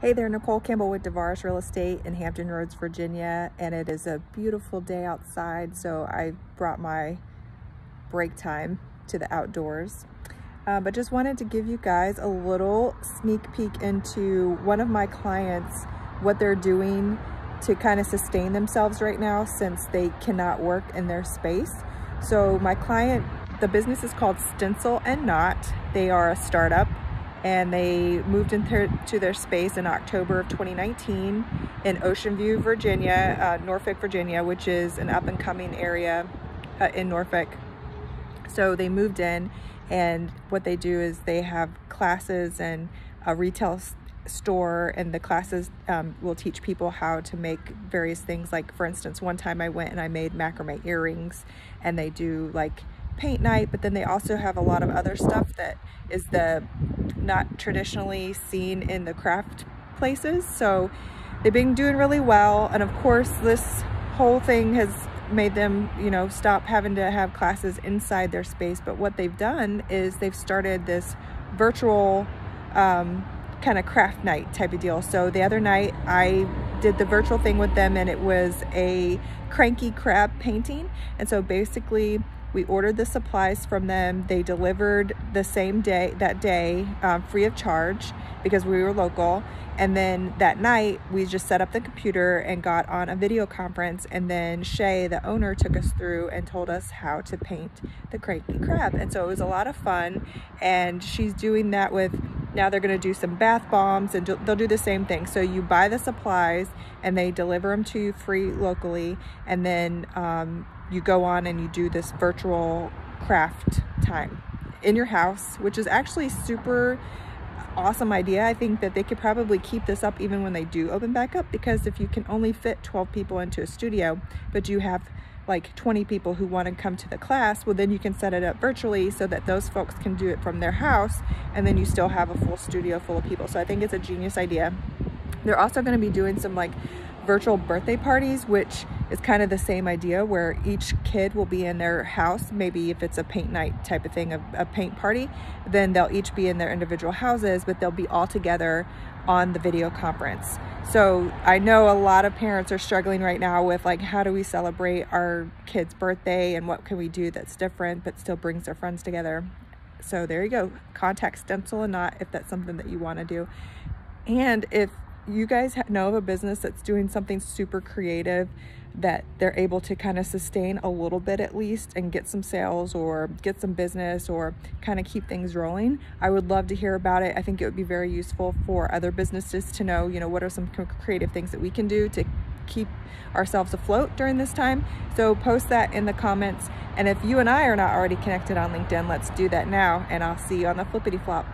Hey there, Nicole Campbell with Divaris Real Estate in Hampton Roads, Virginia, and it is a beautiful day outside, so I brought my break time to the outdoors. But just wanted to give you guys a little sneak peek into one of my clients, what they're doing to kind of sustain themselves right now since they cannot work in their space. So my client, the business is called Stencil Knot. They are a startup, and they moved into their space in October of 2019 in Oceanview, Virginia, Norfolk, Virginia, which is an up-and-coming area in Norfolk. So they moved in, and what they do is they have classes and a retail store, and the classes will teach people how to make various things. Like, for instance, one time I went and I made macrame earrings, and they do like paint night, but then they also have a lot of other stuff that is not traditionally seen in the craft places. So they've been doing really well, and of course this whole thing has made them, stop having to have classes inside their space. But what they've done is they've started this virtual kind of craft night type of deal. So the other night I did the virtual thing with them, and it was a cranky crab painting. And so basically we ordered the supplies from them. They delivered the same day, free of charge because we were local. And then that night we just set up the computer and got on a video conference. And then Shay, the owner, took us through and told us how to paint the cranky crab. And so it was a lot of fun. And she's doing that with, now they're going to do some bath bombs, and they'll do the same thing. So you buy the supplies and they deliver them to you free locally. And then you go on and you do this virtual craft time in your house, which is actually super awesome idea. I think that they could probably keep this up even when they do open back up, because if you can only fit 12 people into a studio, but you have like 20 people who want to come to the class, well, then you can set it up virtually so that those folks can do it from their house, and then you still have a full studio full of people. So I think it's a genius idea. They're also going to be doing some like virtual birthday parties, which is kind of the same idea, where each kid will be in their house. Maybe if it's a paint night type of thing, a paint party, then they'll each be in their individual houses, but they'll be all together on the video conference. So I know a lot of parents are struggling right now with like, how do we celebrate our kid's birthday, and what can we do that's different but still brings their friends together? So there you go. Contact Stencil Knot if that's something that you want to do. And if you guys know of a business that's doing something super creative that they're able to kind of sustain a little bit at least and get some sales or get some business or kind of keep things rolling, I would love to hear about it. I think it would be very useful for other businesses to know, what are some creative things that we can do to keep ourselves afloat during this time. So post that in the comments. And if you and I are not already connected on LinkedIn, let's do that now, and I'll see you on the flippity flop.